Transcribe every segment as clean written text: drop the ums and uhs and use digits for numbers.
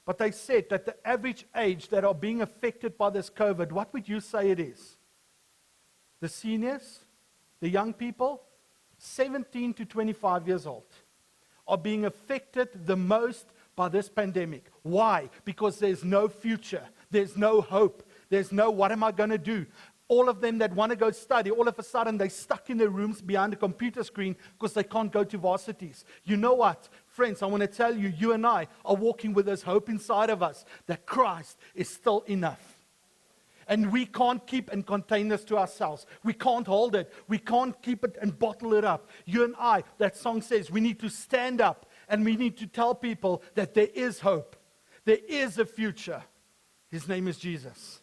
But they said that the average age that are being affected by this COVID, what would you say it is? The seniors, the young people, 17 to 25 years old, are being affected the most by this pandemic. Why? Because there's no future. There's no hope. There's no, what am I going to do? All of them that want to go study, all of a sudden they're stuck in their rooms behind a computer screen because they can't go to varsities. You know what? Friends, I want to tell you, you and I are walking with this hope inside of us that Christ is still enough. And we can't keep and contain this to ourselves. We can't hold it. We can't keep it and bottle it up. You and I, that song says, we need to stand up and we need to tell people that there is hope. There is a future. His name is Jesus.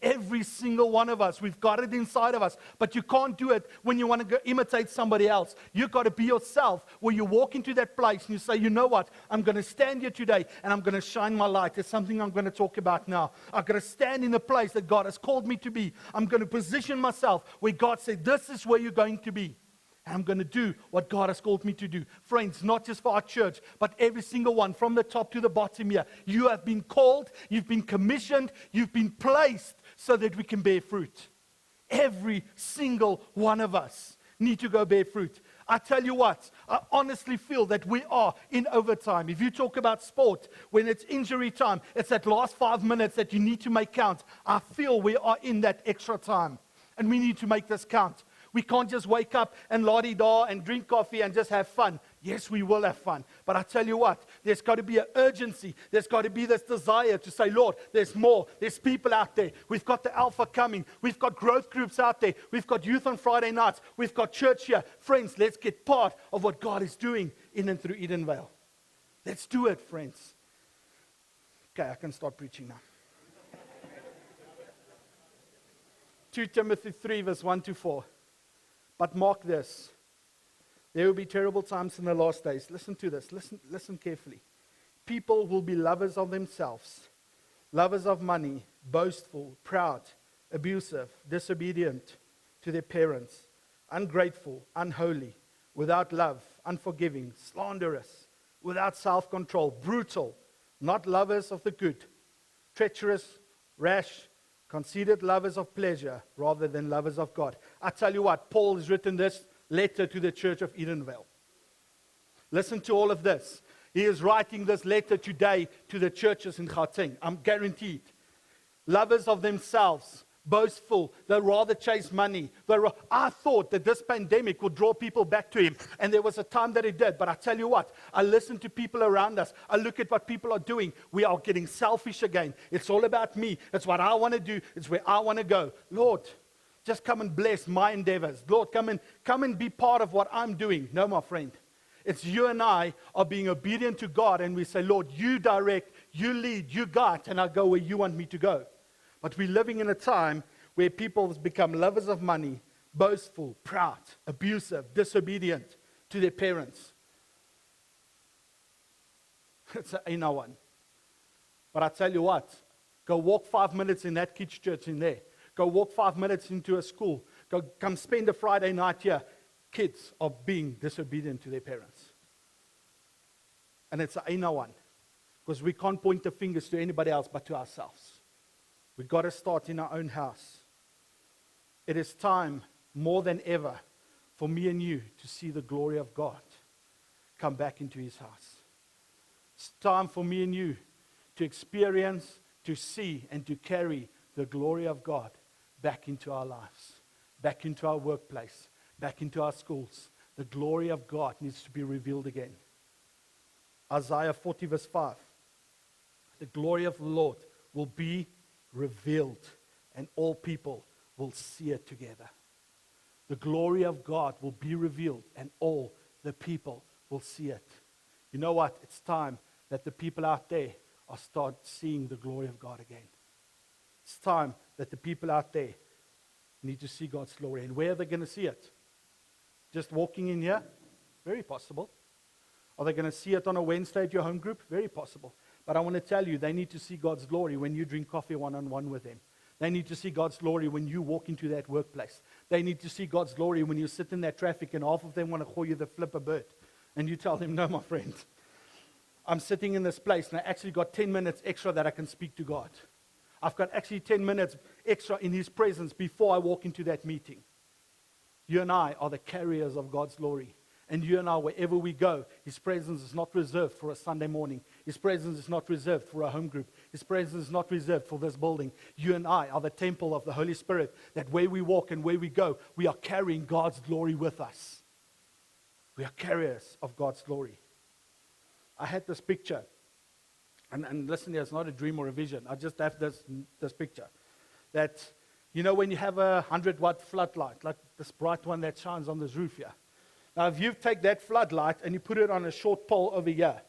Every single one of us, we've got it inside of us. But you can't do it when you want to go imitate somebody else. You've got to be yourself, where you walk into that place and you say, you know what, I'm going to stand here today and I'm going to shine my light. There's something I'm going to talk about now. I'm going to stand in the place that God has called me to be. I'm going to position myself where God said, this is where you're going to be. And I'm going to do what God has called me to do. Friends, not just for our church, but every single one, from the top to the bottom here. You have been called, you've been commissioned, you've been placed so that we can bear fruit. Every single one of us need to go bear fruit. I tell you what, I honestly feel that we are in overtime. If you talk about sport, when it's injury time, it's that last 5 minutes that you need to make count. I feel we are in that extra time, and we need to make this count. We can't just wake up and la-di-da and drink coffee and just have fun. Yes, we will have fun. But I tell you what, there's got to be an urgency. There's got to be this desire to say, Lord, there's more. There's people out there. We've got the Alpha coming. We've got growth groups out there. We've got youth on Friday nights. We've got church here. Friends, let's get part of what God is doing in and through Edenvale. Let's do it, friends. Okay, I can start preaching now. 2 Timothy 3, verse 1 to 4. But mark this, there will be terrible times in the last days. Listen to this, listen carefully. People will be lovers of themselves, lovers of money, boastful, proud, abusive, disobedient to their parents, ungrateful, unholy, without love, unforgiving, slanderous, without self-control, brutal, not lovers of the good, treacherous, rash, conceited, lovers of pleasure rather than lovers of God. I tell you what, Paul has written this letter to the church of Edenvale. Listen to all of this. He is writing this letter today to the churches in Gauteng. I'm guaranteed. Lovers of themselves, boastful, they rather chase money. I thought that this pandemic would draw people back to him, and there was a time that it did. But I tell you what, I listen to people around us. I look at what people are doing. We are getting selfish again. It's all about me. It's what I want to do. It's where I want to go. Lord, just come and bless my endeavors. Lord, come and be part of what I'm doing. No, my friend. It's you and I are being obedient to God, and we say, Lord, you direct, you lead, you guide, and I go where you want me to go. But we're living in a time where people have become lovers of money, boastful, proud, abusive, disobedient to their parents. It's ain't no one. But I tell you what, go walk 5 minutes in that kids' church in there. Go walk 5 minutes into a school. Come spend a Friday night here. Kids are being disobedient to their parents. And it's ain't no one. Because we can't point the fingers to anybody else but to ourselves. We've got to start in our own house. It is time, more than ever, for me and you to see the glory of God come back into His house. It's time for me and you to experience, to see, and to carry the glory of God back into our lives, back into our workplace, back into our schools. The glory of God needs to be revealed again. Isaiah 40 verse 5. The glory of the Lord will be revealed, and all people will see it together. The glory of God will be revealed, and all the people will see it. You know what? It's time that the people out there are start seeing the glory of God again. It's time that the people out there need to see God's glory. And where are they going to see it? Just walking in here? Very possible. Are they going to see it on a Wednesday at your home group? Very possible. But I want to tell you, they need to see God's glory when you drink coffee one-on-one with them. They need to see God's glory when you walk into that workplace. They need to see God's glory when you sit in that traffic and half of them want to call you the flipper bird. And you tell them, no, my friend, I'm sitting in this place and I actually got 10 minutes extra that I can speak to God. I've got actually 10 minutes extra in His presence before I walk into that meeting. You and I are the carriers of God's glory. And you and I, wherever we go, His presence is not reserved for a Sunday morning. His presence is not reserved for a home group. His presence is not reserved for this building. You and I are the temple of the Holy Spirit, that where we walk and where we go, we are carrying God's glory with us. We are carriers of God's glory. I had this picture. And listen here, it's not a dream or a vision. I just have this picture. That, you know, when you have a 100-watt floodlight, like this bright one that shines on this roof here. Now, if you take that floodlight and you put it on a short pole over here,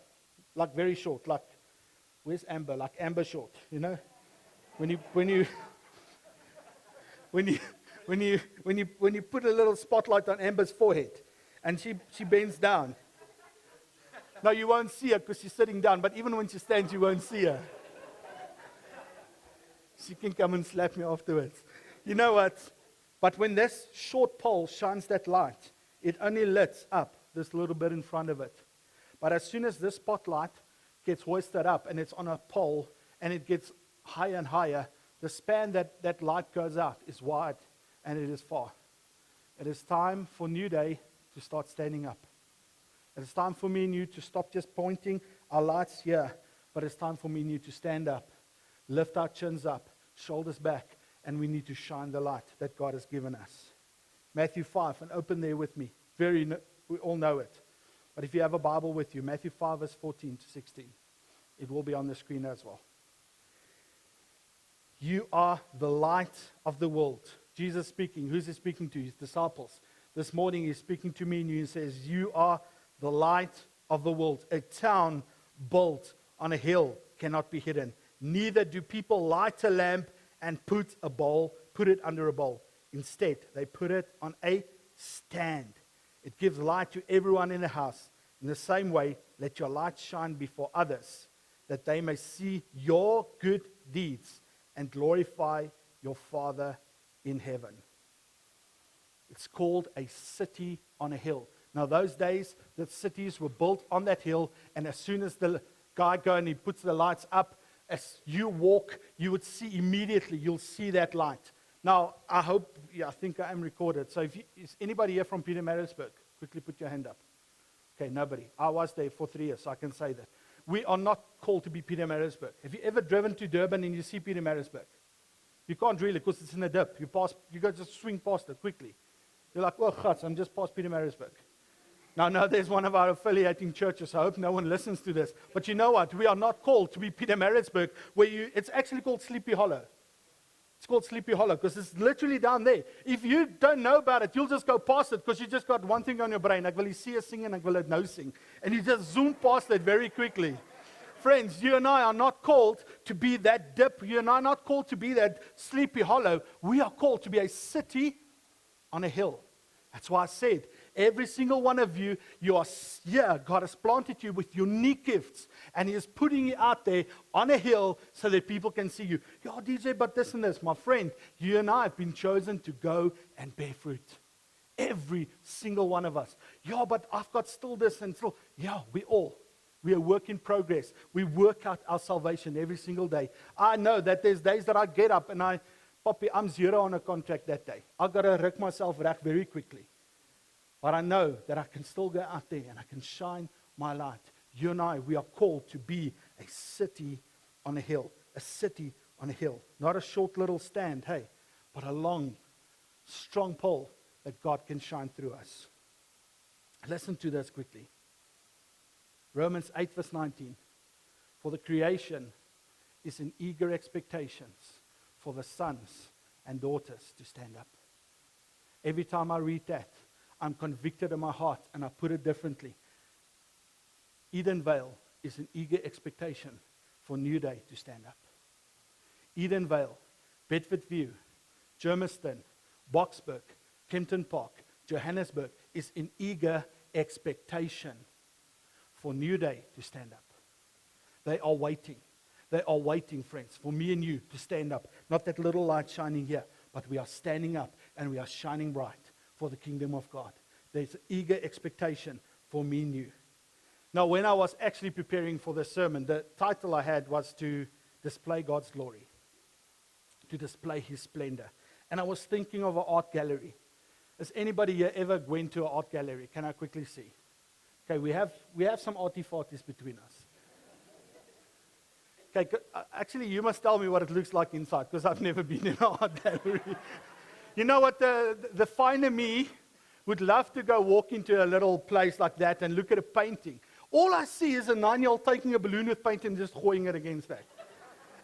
like very short, like, where's Amber? Like Amber short, you know? When you put a little spotlight on Amber's forehead, and she bends down. Now, you won't see her because she's sitting down, but even when she stands, you won't see her. She can come and slap me afterwards. You know what? But when this short pole shines that light, it only lights up this little bit in front of it. But as soon as this spotlight gets hoisted up and it's on a pole and it gets higher and higher, the span that light goes out is wide and it is far. It is time for New Day to start standing up. It is time for me and you to stop just pointing our lights here, but it's time for me and you to stand up, lift our chins up, shoulders back, and we need to shine the light that God has given us. Matthew 5, and open there with me. We all know it. But if you have a Bible with you, Matthew 5, verse 14 to 16. It will be on the screen as well. You are the light of the world. Jesus speaking. Who's He speaking to? His disciples. This morning He's speaking to me and you and says, you are the light of the world. A town built on a hill cannot be hidden. Neither do people light a lamp and put it under a bowl. Instead, they put it on a stand. It gives light to everyone in the house. In the same way, let your light shine before others, that they may see your good deeds and glorify your Father in heaven. It's called a city on a hill. Now, those days, the cities were built on that hill, and as soon as the guy goes and he puts the lights up, as you walk, you would see immediately, you'll see that light. Now, I think I am recorded. So is anybody here from Pietermaritzburg? Quickly put your hand up. Okay, nobody. I was there for 3 years, so I can say that. We are not called to be Pietermaritzburg. Have you ever driven to Durban and you see Pietermaritzburg? You can't really because it's in a dip. You go just swing past it quickly. You're like, oh, gosh, I'm just past Pietermaritzburg. Now, there's one of our affiliating churches. I hope no one listens to this. But you know what? We are not called to be Pietermaritzburg, it's actually called Sleepy Hollow. It's called Sleepy Hollow because it's literally down there. If you don't know about it, you'll just go past it because you just got one thing on your brain. Ek wil see you sing and ek wil it nou sing. And you just zoom past it very quickly. Friends, you and I are not called to be that dip. You and I are not called to be that Sleepy Hollow. We are called to be a city on a hill. That's why I said, every single one of you, you are here. God has planted you with unique gifts, and He is putting you out there on a hill so that people can see you. Yeah, DJ, but this and this. My friend, you and I have been chosen to go and bear fruit. Every single one of us. Yeah, but I've got still this and still. Yeah, we all. We are work in progress. We work out our salvation every single day. I know that there's days that I get up and Poppy, I'm 0 on a contract that day. I've got to rig myself right very quickly. But I know that I can still go out there and I can shine my light. You and I, we are called to be a city on a hill. A city on a hill. Not a short little stand, hey, but a long, strong pole that God can shine through us. Listen to this quickly. Romans 8 verse 19. For the creation is in eager expectations for the sons and daughters to stand up. Every time I read that, I'm convicted in my heart, and I put it differently. Edenvale is an eager expectation for New Day to stand up. Edenvale, Bedfordview, Germiston, Boksburg, Kempton Park, Johannesburg is in eager expectation for New Day to stand up. They are waiting. They are waiting, friends, for me and you to stand up. Not that little light shining here, but we are standing up and we are shining bright for the kingdom of God. There's eager expectation for me and you. Now, when I was actually preparing for this sermon, the title I had was to display God's glory, to display His splendor. And I was thinking of an art gallery. Has anybody here ever went to an art gallery? Can I quickly see? Okay, we have some arty-farties between us. Okay, actually, you must tell me what it looks like inside, because I've never been in an art gallery. You know what, the finer me would love to go walk into a little place like that and look at a painting. All I see is a 9-year-old taking a balloon with paint and just throwing it against that.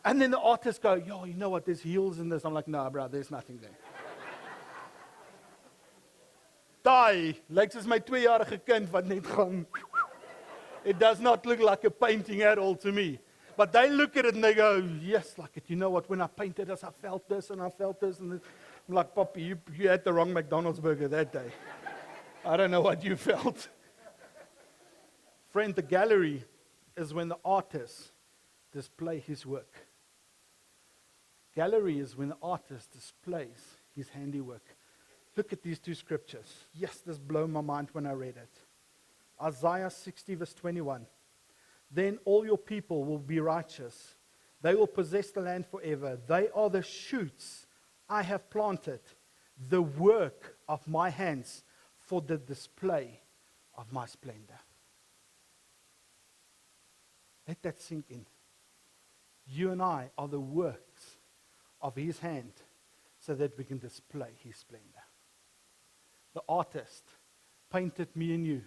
And then the artists go, yo, you know what, there's heels in this. I'm like, no, bro, there's nothing there. Die, lyk soos my 2-jarige kind wat net gaan. It does not look like a painting at all to me. But they look at it and they go, yes, like it. You know what, when I painted this, I felt this and I felt this. And I'm like, Poppy, you had the wrong McDonald's burger that day. I don't know what you felt. Friend, the gallery is when the artist displays his work. Gallery is when the artist displays his handiwork. Look at these two scriptures. Yes, this blew my mind when I read it. Isaiah 60 verse 21. Then all your people will be righteous. They will possess the land forever. They are the shoots I have planted, the work of my hands for the display of my splendor. Let that sink in. You and I are the works of His hand so that we can display His splendor. The artist painted me and you,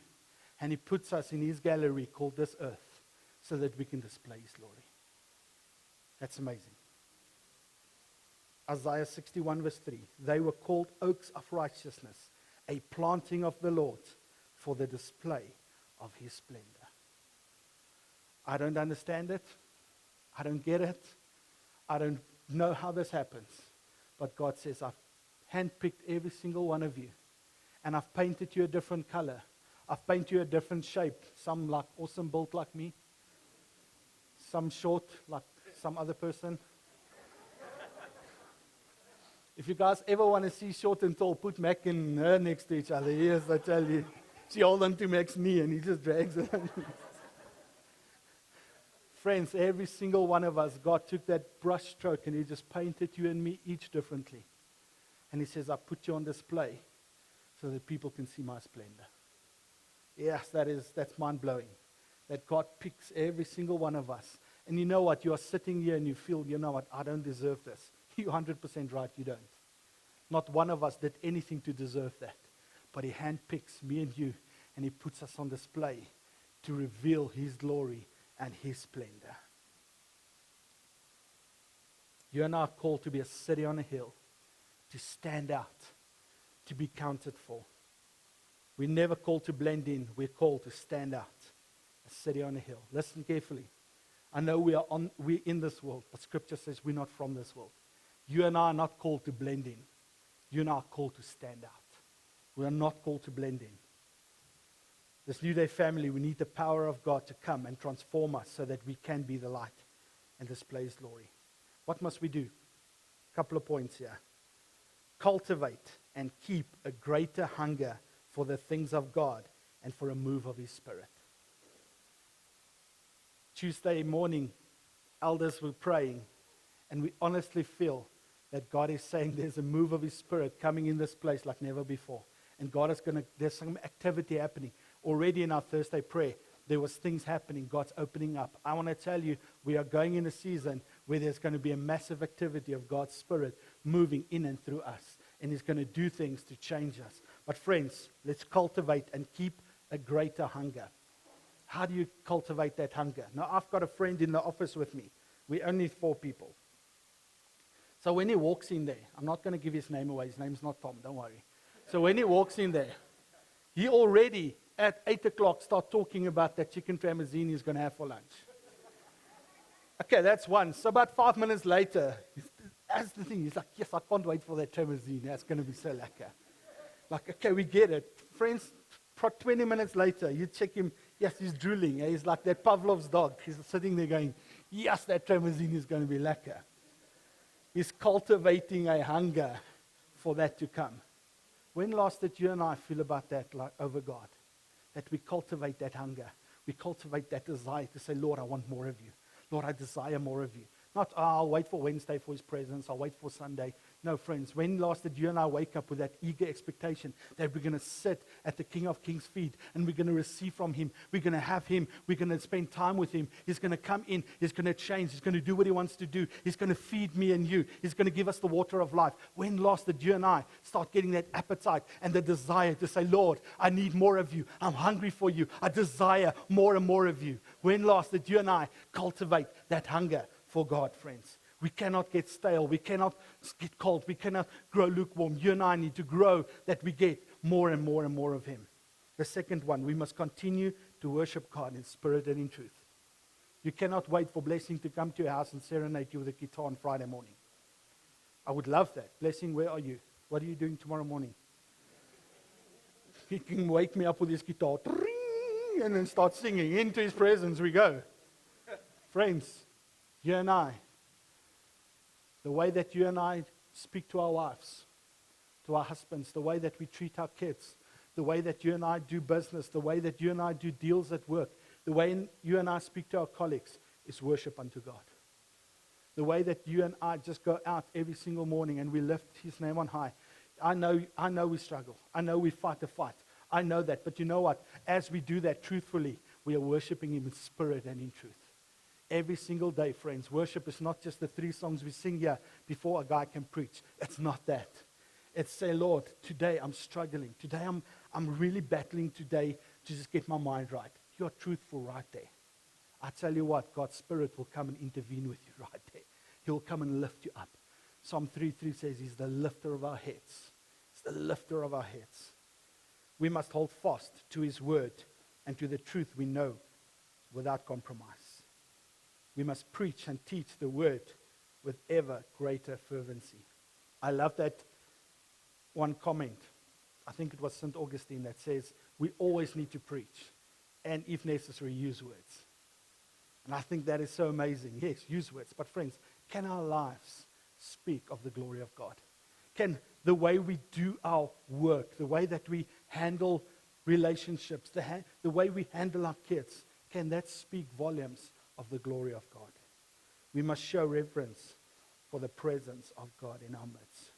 and He puts us in His gallery called this earth so that we can display His glory. That's amazing. Isaiah 61 verse 3. They were called oaks of righteousness, a planting of the Lord for the display of His splendor. I don't understand it. I don't get it. I don't know how this happens. But God says, I've handpicked every single one of you. And I've painted you a different color. I've painted you a different shape. Some like awesome built like me. Some short like some other person. If you guys ever want to see short and tall, put Mac and her next to each other. Yes, I tell you. She holds on to Mac's knee and he just drags it. Friends, every single one of us, God took that brush stroke and He just painted you and me each differently. And He says, I put you on display so that people can see my splendor. Yes, that's mind-blowing. That God picks every single one of us. And you know what? You are sitting here and you feel, you know what? I don't deserve this. You're 100% right, you don't. Not one of us did anything to deserve that. But He handpicks me and you and He puts us on display to reveal His glory and His splendor. You and I are called to be a city on a hill, to stand out, to be counted for. We're never called to blend in. We're called to stand out, a city on a hill. Listen carefully. I know we're in this world, but Scripture says we're not from this world. You and I are not called to blend in. You and I are called to stand out. We are not called to blend in. This New Day family, we need the power of God to come and transform us so that we can be the light and display His glory. What must we do? A couple of points here. Cultivate and keep a greater hunger for the things of God and for a move of His Spirit. Tuesday morning, elders were praying, and we honestly feel that God is saying there's a move of His Spirit coming in this place like never before. And God is there's some activity happening. Already in our Thursday prayer, there was things happening. God's opening up. I want to tell you, we are going in a season where there's going to be a massive activity of God's Spirit moving in and through us. And He's going to do things to change us. But friends, let's cultivate and keep a greater hunger. How do you cultivate that hunger? Now, I've got a friend in the office with me. We're only 4 people. So when he walks in there, I'm not going to give his name away. His name's not Tom, don't worry. So when he walks in there, he already at 8 o'clock start talking about that chicken tramezzini he's going to have for lunch. Okay, that's one. So about 5 minutes later, that's the thing. He's like, yes, I can't wait for that tramezzini. That's going to be so lekker. Like, okay, we get it. Friends, 20 minutes later, you check him. Yes, he's drooling. He's like that Pavlov's dog. He's sitting there going, yes, that tramezzini is going to be lekker. He's cultivating a hunger for that to come. When last did you and I feel about that, like over God? That we cultivate that hunger. we cultivate that desire to say, Lord, I want more of you. Lord, I desire more of you. Not, I'll wait for Wednesday for his presence. I'll wait for Sunday. No, friends, when last did you and I wake up with that eager expectation that we're going to sit at the King of Kings' feet and we're going to receive from him. We're going to have him. We're going to spend time with him. He's going to come in. He's going to change. He's going to do what he wants to do. He's going to feed me and you. He's going to give us the water of life. When last did you and I start getting that appetite and the desire to say, Lord, I need more of you. I'm hungry for you. I desire more and more of you. When last did you and I cultivate that hunger for God, friends? We cannot get stale. We cannot get cold. We cannot grow lukewarm. You and I need to grow that we get more and more and more of him. The second one, we must continue to worship God in spirit and in truth. You cannot wait for Blessing to come to your house and serenade you with a guitar on Friday morning. I would love that. Blessing, where are you? What are you doing tomorrow morning? He can wake me up with his guitar and then start singing. Into his presence we go. Friends, you and I, the way that you and I speak to our wives, to our husbands, the way that we treat our kids, the way that you and I do business, the way that you and I do deals at work, the way you and I speak to our colleagues is worship unto God. The way that you and I just go out every single morning and we lift his name on high. I know we struggle. I know we fight the fight. I know that. But you know what? As we do that truthfully, we are worshiping him in spirit and in truth. Every single day, friends, worship is not just the 3 songs we sing here before a guy can preach. It's not that. It's say, Lord, today I'm struggling. Today I'm really battling today to just get my mind right. You're truthful right there. I tell you what, God's Spirit will come and intervene with you right there. He'll come and lift you up. Psalm 3:3 says he's the lifter of our heads. He's the lifter of our heads. We must hold fast to his word and to the truth we know without compromise. We must preach and teach the word with ever greater fervency. I love that one comment. I think it was St. Augustine that says, we always need to preach and, if necessary, use words. And I think that is so amazing. Yes, use words. But friends, can our lives speak of the glory of God? Can the way we do our work, the way that we handle relationships, the way we handle our kids, can that speak volumes of the glory of God? We must show reverence for the presence of God in our midst.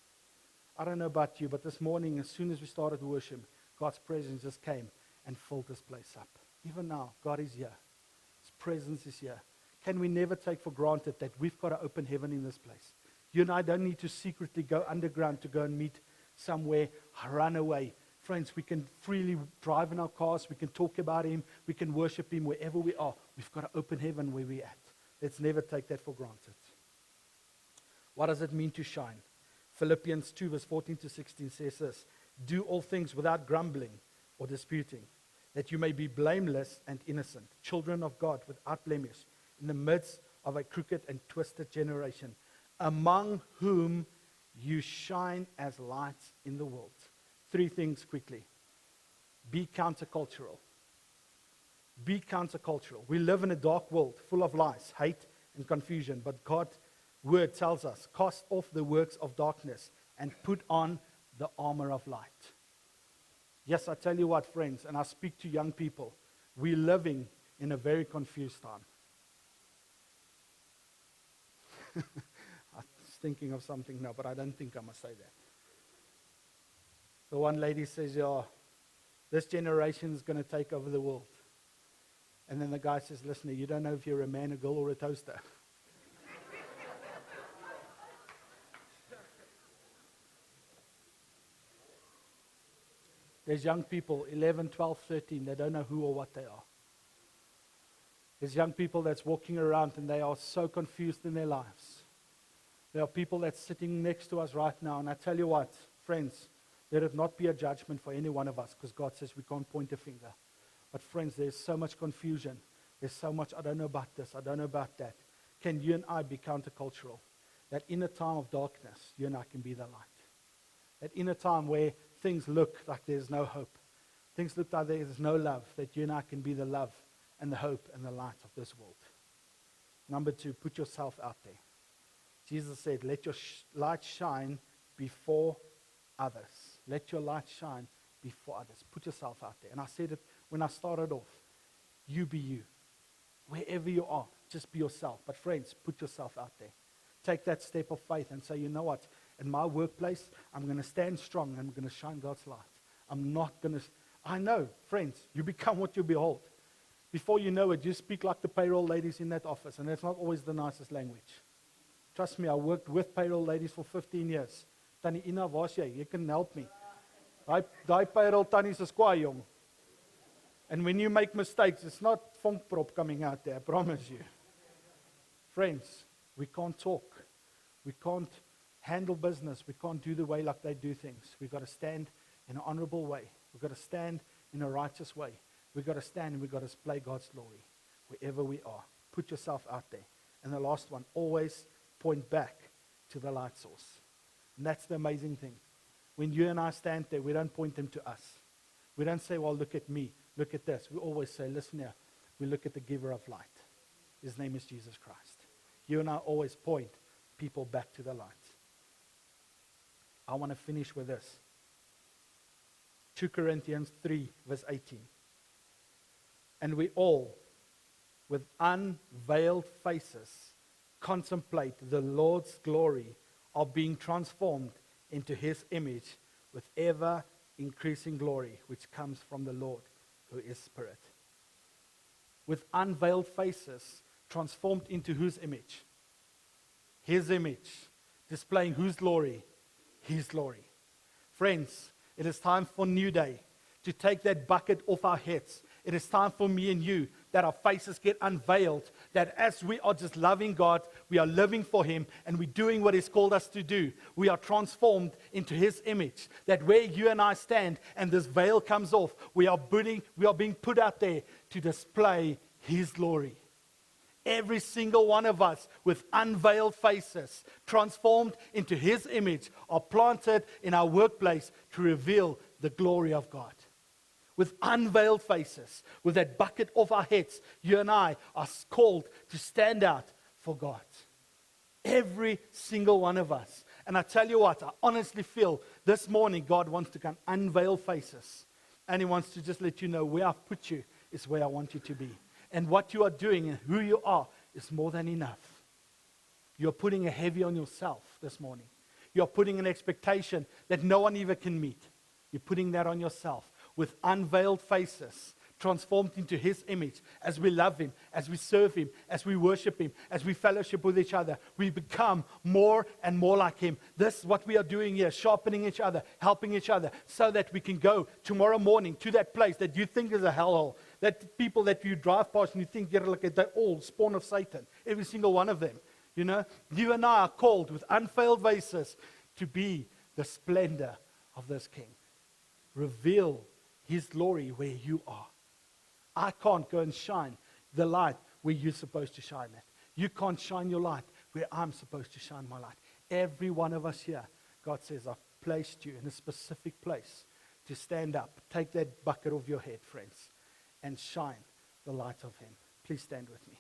I don't know about you, but this morning, as soon as we started worship, God's presence just came and filled this place up. Even now, God is here. His presence is here. Can we never take for granted that we've got an open heaven in this place? You and I don't need to secretly go underground to go and meet somewhere, run away. Friends, we can freely drive in our cars. We can talk about him. We can worship him wherever we are. We've got an open heaven where we're at. Let's never take that for granted. What does it mean to shine? Philippians 2 verse 14 to 16 says this: do all things without grumbling or disputing, that you may be blameless and innocent, children of God without blemish, in the midst of a crooked and twisted generation, among whom you shine as lights in the world. 3 things quickly. Be countercultural. Be countercultural. We live in a dark world full of lies, hate, and confusion. But God's word tells us, cast off the works of darkness and put on the armor of light. Yes, I tell you what, friends, and I speak to young people, we're living in a very confused time. I was thinking of something now, but I don't think I must say that. The one lady says, yeah, this generation is going to take over the world. And then the guy says, listen, you don't know if you're a man, a girl, or a toaster. There's young people, 11, 12, 13, they don't know who or what they are. There's young people that's walking around and they are so confused in their lives. There are people that's sitting next to us right now, and I tell you what, friends, let it not be a judgment for any one of us, because God says we can't point a finger. But friends, there's so much confusion. There's so much, I don't know about this, I don't know about that. Can you and I be countercultural? That in a time of darkness, you and I can be the light. That in a time where things look like there's no hope, things look like there's no love, that you and I can be the love and the hope and the light of this world. Number 2, put yourself out there. Jesus said, let your light shine before others. Let your light shine before others. Put yourself out there. And I said it when I started off. You be you. Wherever you are, just be yourself. But friends, put yourself out there. Take that step of faith and say, you know what? In my workplace, I'm going to stand strong and I'm going to shine God's light. I'm not going to... I know, friends, you become what you behold. Before you know it, you speak like the payroll ladies in that office, and that's not always the nicest language. Trust me, I worked with payroll ladies for 15 years. Tannie Ina, waar is jy? You can help me. Daai payroll tannies is kwaai, jong. And when you make mistakes, it's not funk prop coming out there, I promise you. Friends, we can't talk. We can't handle business. We can't do the way like they do things. We've got to stand in an honorable way. We've got to stand in a righteous way. We've got to stand and we've got to display God's glory wherever we are. Put yourself out there. And the last one, always point back to the light source. And that's the amazing thing. When you and I stand there, we don't point them to us. We don't say, well, look at me. Look at this. We always say, listen here. We look at the giver of light. His name is Jesus Christ. You and I always point people back to the light. I want to finish with this. 2 Corinthians 3, verse 18. And we all, with unveiled faces, contemplate the Lord's glory, are being transformed into his image with ever increasing glory, which comes from the Lord, who is Spirit. With unveiled faces, transformed into whose image? His image. Displaying whose glory? His glory. Friends, it is time for New Day to take that bucket off our heads. It is time for me and you that our faces get unveiled, that as we are just loving God, we are living for him, and we're doing what he's called us to do. We are transformed into his image, that where you and I stand and this veil comes off, we are being put out there to display his glory. Every single one of us with unveiled faces, transformed into his image, are planted in our workplace to reveal the glory of God. With unveiled faces, with that bucket off our heads, you and I are called to stand out for God. Every single one of us. And I tell you what, I honestly feel this morning God wants to come unveil faces. And he wants to just let you know where I've put you is where I want you to be. And what you are doing and who you are is more than enough. You're putting a heavy on yourself this morning. You're putting an expectation that no one even can meet. You're putting that on yourself. With unveiled faces, transformed into his image, as we love him, as we serve him, as we worship him, as we fellowship with each other, we become more and more like him. This is what we are doing here, sharpening each other, helping each other, so that we can go tomorrow morning to that place that you think is a hellhole, that people that you drive past and you think they're all spawn of Satan, every single one of them. You know, you and I are called with unveiled faces to be the splendor of this King. Reveal his glory where you are. I can't go and shine the light where you're supposed to shine it. You can't shine your light where I'm supposed to shine my light. Every one of us here, God says, I've placed you in a specific place to stand up. Take that bucket off your head, friends, and shine the light of him. Please stand with me.